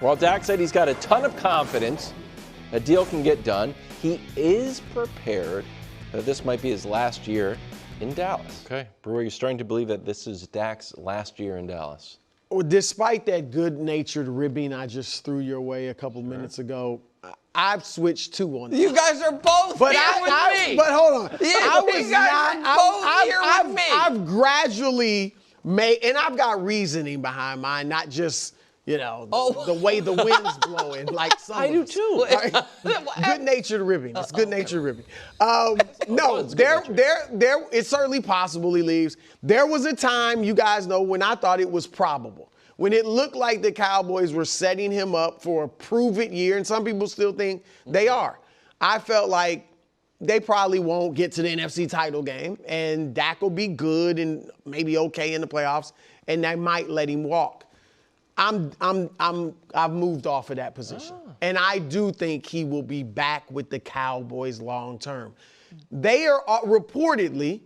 Well, Dak said he's got a ton of confidence a deal can get done. He is prepared that this might be his last year in Dallas. Okay, Brewer, you're starting to believe that this is Dak's last year in Dallas. Well, despite that good-natured ribbing I just threw your way a couple minutes ago, I've switched too on that. You guys are both here with me. But hold on. Yeah, I was you guys not. are both here with me. I've gradually made, and I've got reasoning behind mine, not just, the way the wind's blowing, like some I do too. Right? Good-natured ribbing. It's good-natured ribbing. No, it's certainly possible he leaves. There was a time, you guys know, when I thought it was probable. When it looked like the Cowboys were setting him up for a prove-it year, and some people still think they are. I felt like they probably won't get to the NFC title game, and Dak will be good and maybe okay in the playoffs, and they might let him walk. I've moved off of that position, and I do think he will be back with the Cowboys long term. They are reportedly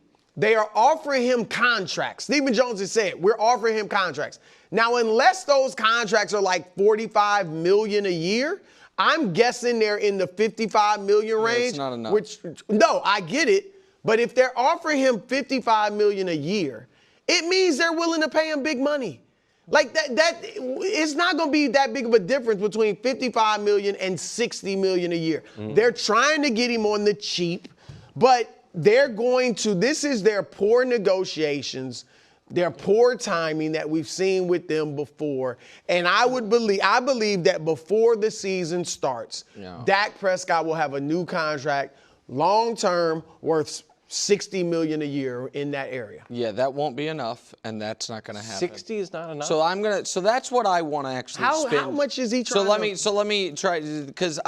offering him contracts. Stephen Jones has said we're offering him contracts. Now, unless those contracts are like $45 million a year, I'm guessing they're in the $55 million range. That's not enough. No, I get it. But if they're offering him $55 million a year, it means they're willing to pay him big money. Like that it's not going to be that big of a difference between $55 million and $60 million a year. They're trying to get him on the cheap, but this is their poor negotiations, their poor timing that we've seen with them before. And I believe that before the season starts, Dak Prescott will have a new contract, long-term, worth $60 million a year in that area. Yeah, that won't be enough, and that's not going to happen. 60 is not enough. So that's what I want to actually spin. How much is he trying So let me try, because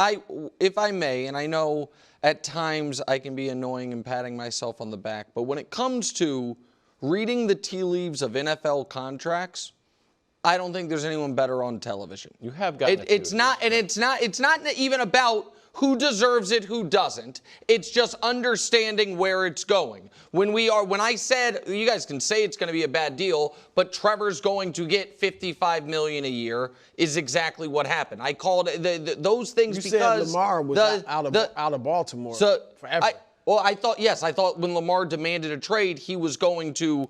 if I may, and I know at times I can be annoying and patting myself on the back, but when it comes to reading the tea leaves of NFL contracts, I don't think there's anyone better on television. You have gotten it's not even about who deserves it, who doesn't. It's just understanding where it's going. When I said, you guys can say it's going to be a bad deal, but Trevor's going to get $55 million a year is exactly what happened. I called those things because said Lamar was out of Baltimore forever. I thought when Lamar demanded a trade, he was going to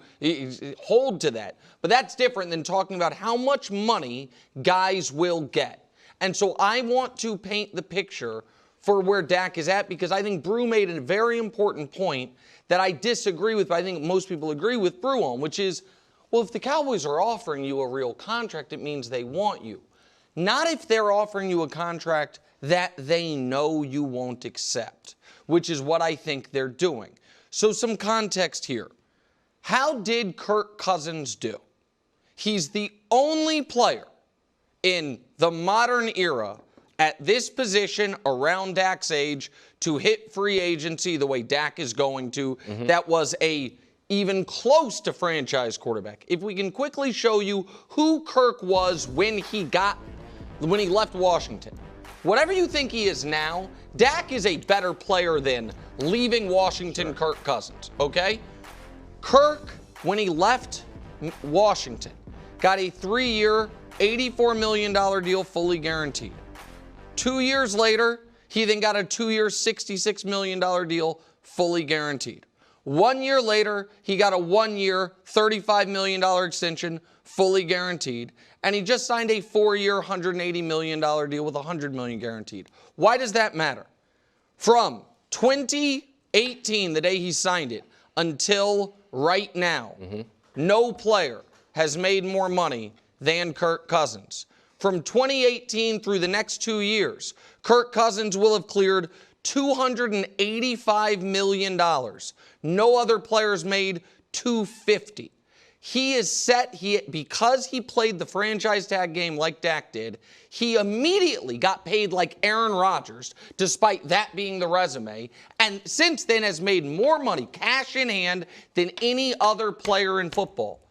hold to that. But that's different than talking about how much money guys will get. And so I want to paint the picture for where Dak is at, because I think Brew made a very important point that I disagree with, but I think most people agree with Brew on, which is, well, if the Cowboys are offering you a real contract, it means they want you. Not if they're offering you a contract that they know you won't accept, which is what I think they're doing. So some context here. How did Kirk Cousins do? He's the only player in the modern era at this position around Dak's age to hit free agency the way Dak is going to. That was even close to franchise quarterback. If we can quickly show you who Kirk was when he left Washington. Whatever you think he is now, Dak is a better player than leaving Washington Kirk Cousins, okay? Kirk, when he left Washington, got a 3-year, $84 million deal fully guaranteed. 2 years later, he then got a 2-year, $66 million deal fully guaranteed. 1 year later, he got a 1-year, $35 million extension fully guaranteed. And he just signed a 4-year, $180 million deal with $100 million guaranteed. Why does that matter? From 2018, the day he signed it, until right now, no player has made more money than Kirk Cousins. From 2018 through the next 2 years, Kirk Cousins will have cleared $285 million. No other players made $250. He is set, because he played the franchise tag game like Dak did, he immediately got paid like Aaron Rodgers, despite that being the resume, and since then has made more money, cash in hand, than any other player in football.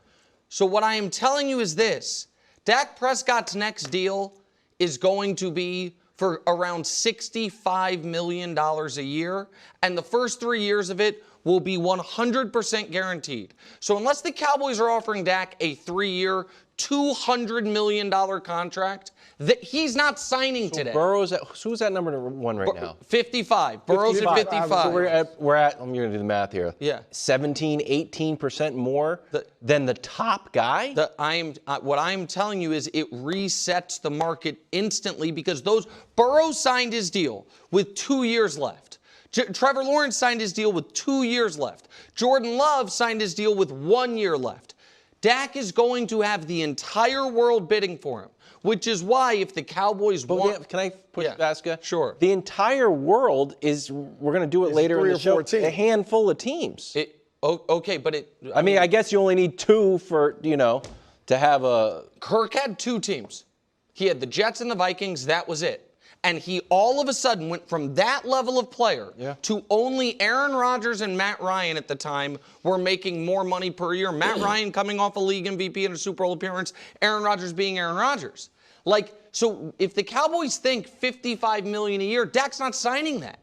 So what I am telling you is this. Dak Prescott's next deal is going to be for around $65 million a year, and the first 3 years of it will be 100% guaranteed. So unless the Cowboys are offering Dak a 3-year, $200 million contract, that he's not signing today. Burrow's at, who's at number 1 right now? 55. Burrow's at 55. So we're at, I'm going to do the math here. Yeah. 17, 18% more than the top guy? What I'm telling you is it resets the market instantly because Burrow signed his deal with 2 years left. Trevor Lawrence signed his deal with 2 years left. Jordan Love signed his deal with 1 year left. Dak is going to have the entire world bidding for him. Which is why if the Cowboys want... Can I ask you? Sure. The entire world is, we're going to do it later in the show, a handful of teams. Okay, but I mean, I guess you only need 2 for, to have a... Kirk had 2 teams. He had the Jets and the Vikings. That was it. And he all of a sudden went from that level of player to only Aaron Rodgers and Matt Ryan at the time were making more money per year. Matt Ryan coming off a league MVP and a Super Bowl appearance, Aaron Rodgers being Aaron Rodgers. So if the Cowboys think $55 million a year, Dak's not signing that.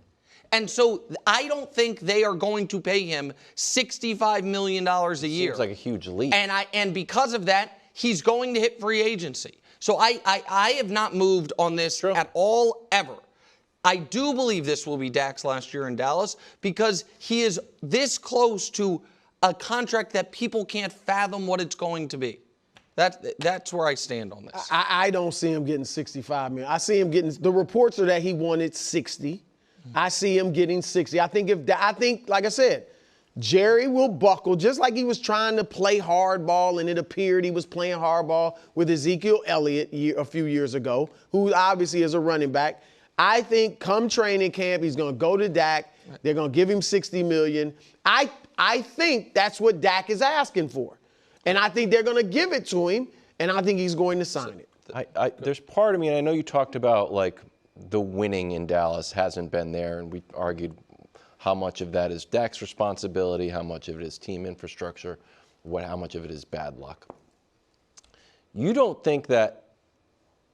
And so I don't think they are going to pay him $65 million a year. Seems like a huge leap. And because of that, he's going to hit free agency. So I have not moved on this at all, ever. I do believe this will be Dak's last year in Dallas because he is this close to a contract that people can't fathom what it's going to be. That's where I stand on this. I don't see him getting $65 million. I see him getting, the reports are that he wanted 60. I see him getting 60. I think, like I said, Jerry will buckle, just like he was trying to play hardball, and it appeared he was playing hardball with Ezekiel Elliott a few years ago, who obviously is a running back. I think come training camp, he's going to go to Dak. They're going to give him $60 million. I think that's what Dak is asking for. And I think they're going to give it to him, and I think he's going to sign it. There's part of me, and I know you talked about, the winning in Dallas hasn't been there, and we argued how much of that is Dak's responsibility, how much of it is team infrastructure, how much of it is bad luck. You don't think that,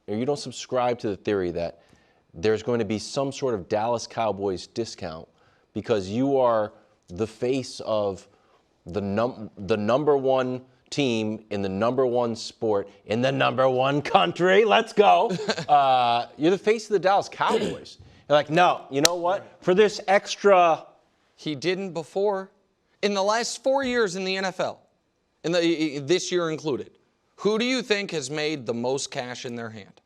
or you don't subscribe to the theory that there's going to be some sort of Dallas Cowboys discount because you are the face of the number one team in the number one sport in the number one country. Let's go. You're the face of the Dallas Cowboys. You're like, no, you know what? For this extra... He didn't before. In the last 4 years in the NFL, this year included, who do you think has made the most cash in their hand?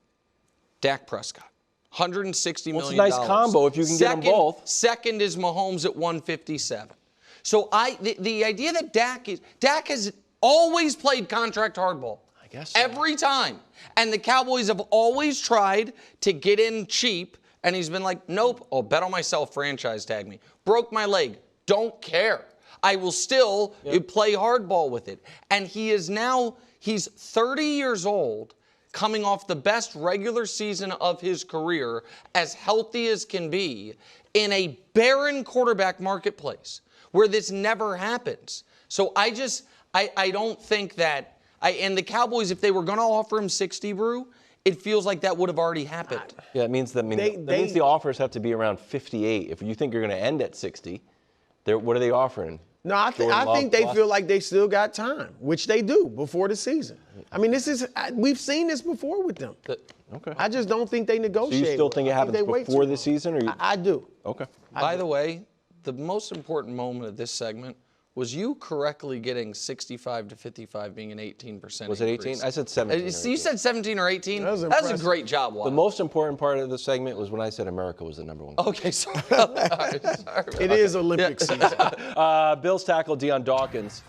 Dak Prescott. $160 million. It's a nice combo if you can get them both. Second is Mahomes at 157. So the idea that Dak has always played contract hardball. I guess so. Every time. And the Cowboys have always tried to get in cheap. And he's been like, nope, I'll bet on myself, franchise tag me. Broke my leg, don't care. I will still play hardball with it. And he's 30 years old, coming off the best regular season of his career, as healthy as can be, in a barren quarterback marketplace where this never happens. So I don't think that, and the Cowboys, if they were going to offer him 60, Brew, it feels like that would have already happened. Yeah, it means that means the offers have to be around 58. If you think you're going to end at 60, what are they offering? No, I think they feel like they still got time, which they do before the season. I mean, we've seen this before with them. Okay. I just don't think they negotiate. So you still think it happens before the season? I do. Okay. By the way, the most important moment of this segment was you correctly getting 65 to 55 being an 18% Was it 18? I said 17. You said 17 or 18? That was a great job, Wyatt. The most important part of the segment was when I said America was the number one. Okay, sorry. It is Olympic season. Bills tackle Deion Dawkins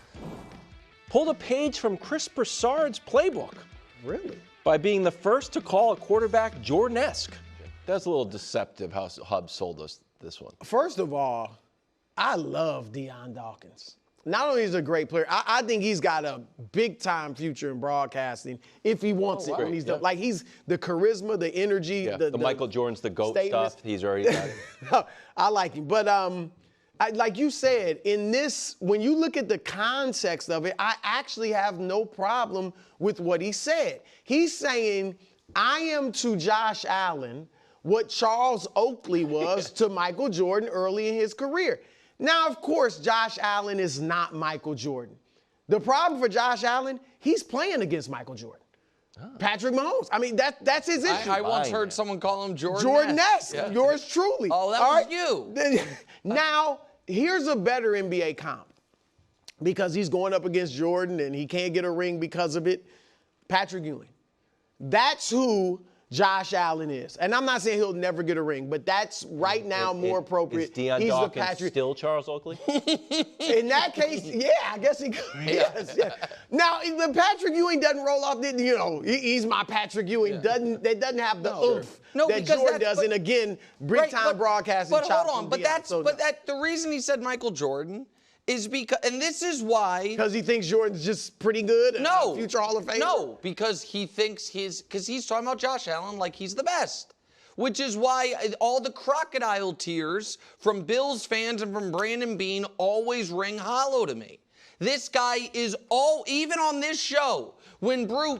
pulled a page from Chris Broussard's playbook. Really? By being the first to call a quarterback Jordan-esque. That's a little deceptive how Hub sold us this one. First of all, I love Deion Dawkins. Not only is he a great player, I think he's got a big-time future in broadcasting if he wants it. When he's done. Like, he's the charisma, the energy. Yeah. The Michael Jordan's the GOAT stuff, he's already got it. I like him. But like you said, in this, when you look at the context of it, I actually have no problem with what he said. He's saying, I am to Josh Allen what Charles Oakley was to Michael Jordan early in his career. Now, of course, Josh Allen is not Michael Jordan. The problem for Josh Allen, he's playing against Michael Jordan. Patrick Mahomes. I mean, that's his issue. I once heard someone call him Jordan. Jordan-esque. Yeah. Yours truly. Oh, that was you. Now, here's a better NBA comp. Because he's going up against Jordan and he can't get a ring because of it. Patrick Ewing. That's who Josh Allen is. And I'm not saying he'll never get a ring, but that's right now more appropriate. Is Deion Dawkins still Charles Oakley? In that case, yeah, I guess he could. Yes, yeah. Now, the Patrick Ewing doesn't roll off, he's my Patrick Ewing. Yeah. That doesn't have the oomph that Jordan does. And again, big time broadcasting. But hold on, the reason he said Michael Jordan is because, and this is why. Because he thinks Jordan's just pretty good and a future Hall of Famer? No, because he thinks because he's talking about Josh Allen like he's the best. Which is why all the crocodile tears from Bills fans and from Brandon Beane always ring hollow to me. This guy is even on this show, when Brew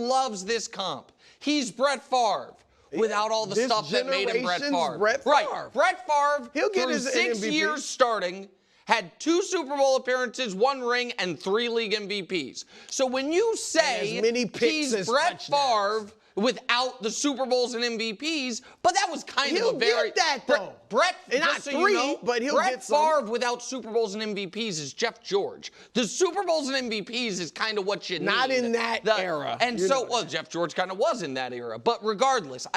loves this comp, he's Brett Favre. Without all the stuff that made him Brett Favre. Right. Brett Favre, he'll get his 6 years starting, had 2 Super Bowl appearances, 1 ring, and 3 league MVPs. So when you say he's Brett Favre without the Super Bowls and MVPs, but that was kind of a very... He'll get that, though. Brett, not 3, but he'll get some. Brett Favre without Super Bowls and MVPs is Jeff George. The Super Bowls and MVPs is kind of what you need. Not in that era. And well, Jeff George kind of was in that era. But regardless,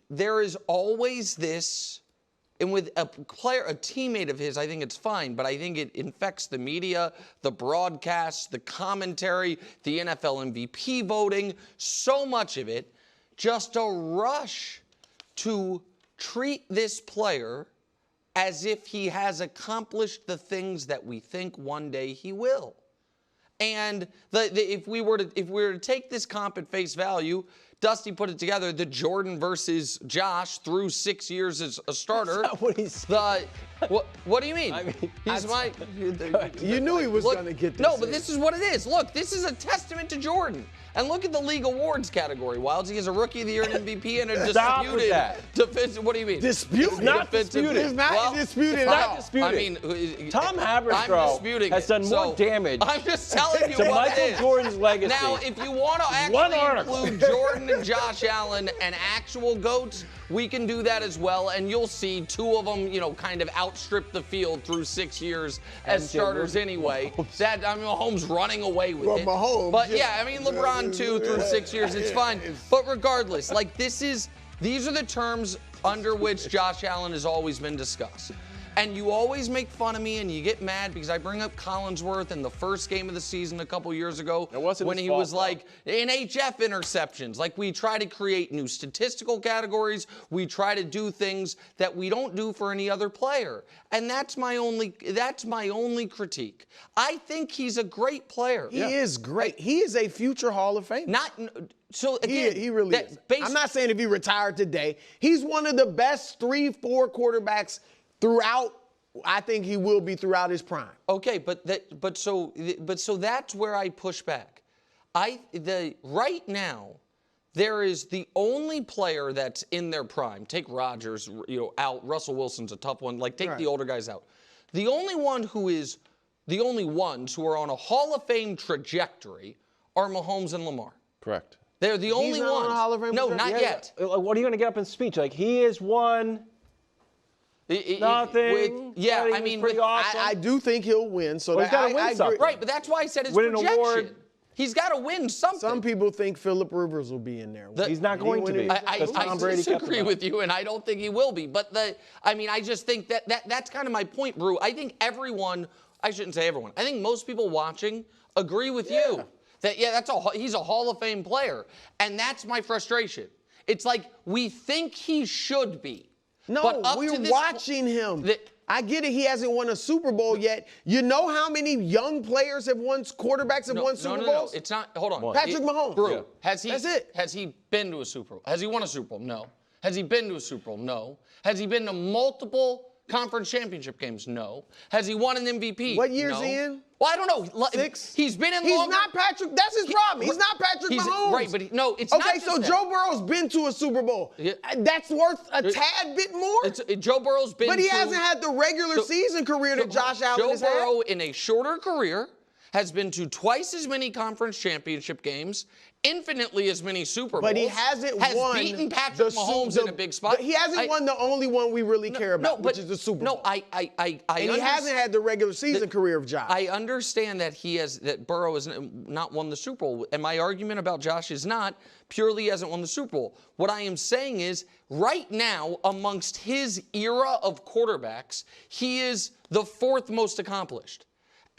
there is always this... And with a teammate of his, I think it's fine, but I think it infects the media, the broadcast, the commentary, the NFL MVP voting, so much of it, just a rush to treat this player as if he has accomplished the things that we think one day he will. And if we were to take this comp at face value, Dusty put it together, the Jordan versus Josh through 6 years as a starter. That's not what he said. What do you mean? I mean, you knew he was going to get this. No, but this is what it is. Look, this is a testament to Jordan. And look at the league awards category. Wildsey is a Rookie of the Year and MVP and a disputed defensive. What do you mean? Disputed? Not disputed. It's not disputed at all. Not disputed. I mean, Tom Haberstroh has done more damage I'm just telling you to what Michael it is. Jordan's legacy. Now, if you want to actually include Jordan and Josh Allen and actual GOATs, we can do that as well, and you'll see 2 of them, kind of outstrip the field through 6 years as starters anyway. Mahomes running away with it. Mahomes, but yeah, LeBron too through 6 years, it's fine. But regardless, these are the terms under which Josh Allen has always been discussed. And you always make fun of me and you get mad because I bring up Collinsworth in the first game of the season a couple years ago when he was like NHF interceptions. Like, we try to create new statistical categories. We try to do things that we don't do for any other player. And that's my only critique. I think he's a great player. He is great. He is a future Hall of Famer. So again, he really is. I'm not saying if he retired today. He's one of the best 3-4 quarterbacks throughout. I think he will be throughout his prime. Okay, but so that's where I push back. Right now, there is the only player that's in their prime. Take Rodgers, out. Russell Wilson's a tough one. Take the older guys out. The only ones who are on a Hall of Fame trajectory are Mahomes and Lamar. Correct. They're the only ones. On a Hall of Fame no, not yet. What are you going to get up in speech? He is one. Nothing. I do think he'll win. So he's got to win something. Right, but that's why I said his projection. An award. He's got to win something. Some people think Phillip Rivers will be in there. He's not going to be. I disagree with you, and I don't think he will be. But I just think that's kind of my point, Brew. I think everyone, I shouldn't say everyone, I think most people watching agree with you. He's a Hall of Fame player. And that's my frustration. It's like we think he should be. No, we're watching him. I get it. He hasn't won a Super Bowl yet. You know how many young players have won, quarterbacks have won Super Bowls? No. It's not. Hold on. Patrick Mahomes. Brew, that's it. Has he been to a Super Bowl? Has he won a Super Bowl? No. Has he been to a Super Bowl? No. Has he been to multiple conference championship games? No. Has he won an MVP? What year's No. he in? Well, I don't know. 6? He's been in He's longer. not Patrick. That's his problem. He's not Patrick Mahomes. Right, but no, it's not okay, just so that. Joe Burrow's been to a Super Bowl. Yeah. That's worth a tad bit more. Joe Burrow's been But he to, hasn't had the regular season career that Josh Allen has Joe Burrow, had. in a shorter career, has been to twice as many conference championship games, infinitely as many Super Bowls. But he hasn't won. Has beaten Patrick Mahomes in a big spot. But he hasn't won the only one we really care about, which is the Super Bowl. No, and he hasn't had the regular season career of Josh. I understand that Burrow has not won the Super Bowl, and my argument about Josh is not purely he hasn't won the Super Bowl. What I am saying is, right now, amongst his era of quarterbacks, he is the 4th most accomplished.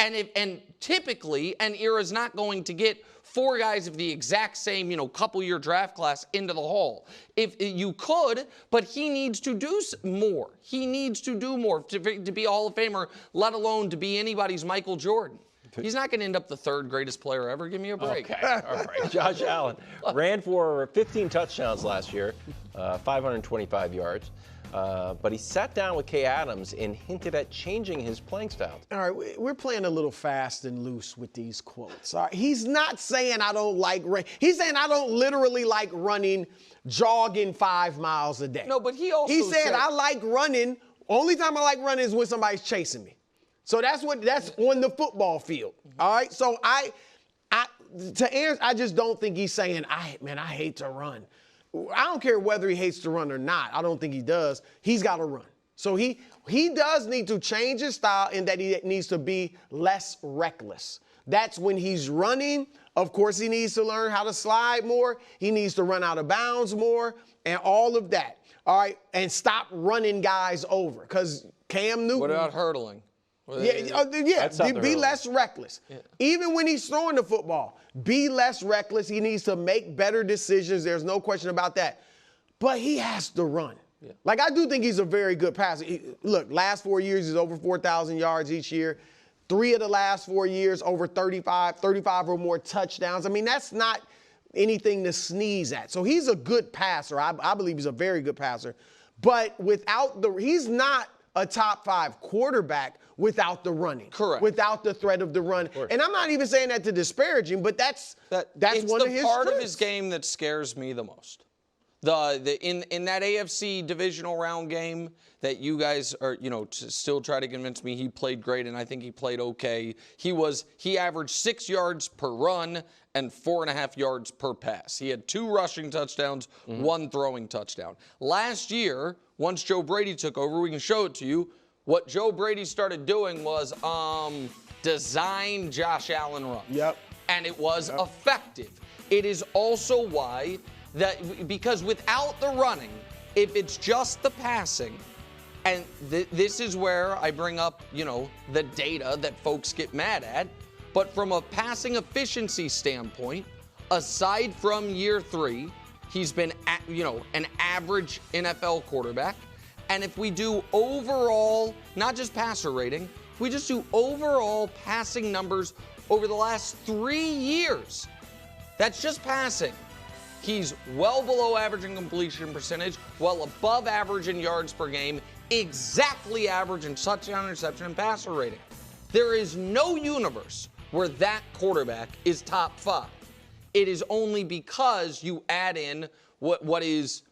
And typically, an era is not going to get 4 guys of the exact same, couple-year draft class into the Hall. If you could, but he needs to do more. He needs to do more to be a Hall of Famer, let alone to be anybody's Michael Jordan. He's not going to end up the 3rd greatest player ever. Give me a break. Okay, all right. Josh Allen ran for 15 touchdowns last year, 525 yards. But he sat down with Kay Adams and hinted at changing his playing style. All right, we're playing a little fast and loose with these quotes. All right? He's not saying I don't like running. He's saying I don't literally like running, jogging 5 miles a day. No, but he also said I like running. Only time I like running is when somebody's chasing me. So that's on the football field. All right. So to answer, I just don't think he's saying, I hate to run. I don't care whether he hates to run or not. I don't think he does. He's got to run. So he does need to change his style in that he needs to be less reckless. That's when he's running. Of course, he needs to learn how to slide more. He needs to run out of bounds more and all of that. All right. And stop running guys over because Cam Newton. What about hurdling? Be less reckless. Yeah. Even when he's throwing the football, be less reckless. He needs to make better decisions. There's no question about that. But he has to run. Yeah. Like, I do think he's a very good passer. Look, last 4 years, he's over 4,000 yards each year. 3 of the last 4 years, over 35 or more touchdowns. I mean, that's not anything to sneeze at. So he's a good passer. I believe he's a very good passer. But he's not a top 5 quarterback without the running. Correct. Without the threat of the run. And I'm not even saying that to disparage him, but that's one of his It's the part strengths. of his game that scares me the most. In that AFC divisional round game that you guys are, still try to convince me he played great, and I think he played okay. He averaged 6 yards per run and 4.5 yards per pass. He had 2 rushing touchdowns, 1 throwing touchdown. Last year, once Joe Brady took over, we can show it to you. What Joe Brady started doing was design Josh Allen runs. Yep. And it was effective. It is also why because without the running, if it's just the passing, and this is where I bring up, the data that folks get mad at, but from a passing efficiency standpoint, aside from year 3, he's been, an average NFL quarterback. And if we do overall, not just passer rating, if we just do overall passing numbers over the last 3 years, that's just passing. He's well below average in completion percentage, well above average in yards per game, exactly average in touchdown, interception, and passer rating. There is no universe where that quarterback is top 5. It is only because you add in what is,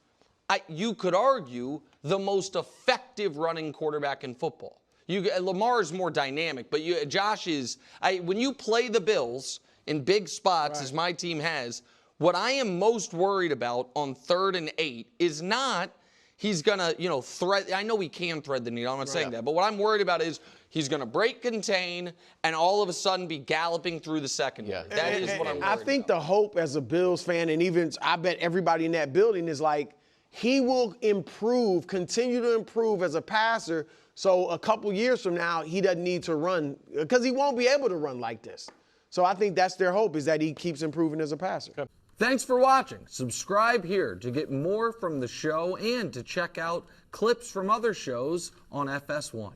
you could argue, the most effective running quarterback in football. Lamar is more dynamic, but Josh is, when you play the Bills in big spots, as my team has, what I am most worried about on 3rd and 8 is not he's going to, thread. I know he can thread the needle. I'm not saying that. But what I'm worried about is he's going to break contain and all of a sudden be galloping through the secondary. Yeah. That is what I'm worried about. I think the hope as a Bills fan, and even I bet everybody in that building is like, he will continue to improve as a passer. So a couple years from now, he doesn't need to run because he won't be able to run like this. So I think that's their hope, is that he keeps improving as a passer. Okay. Thanks for watching. Subscribe here to get more from the show and to check out clips from other shows on FS1.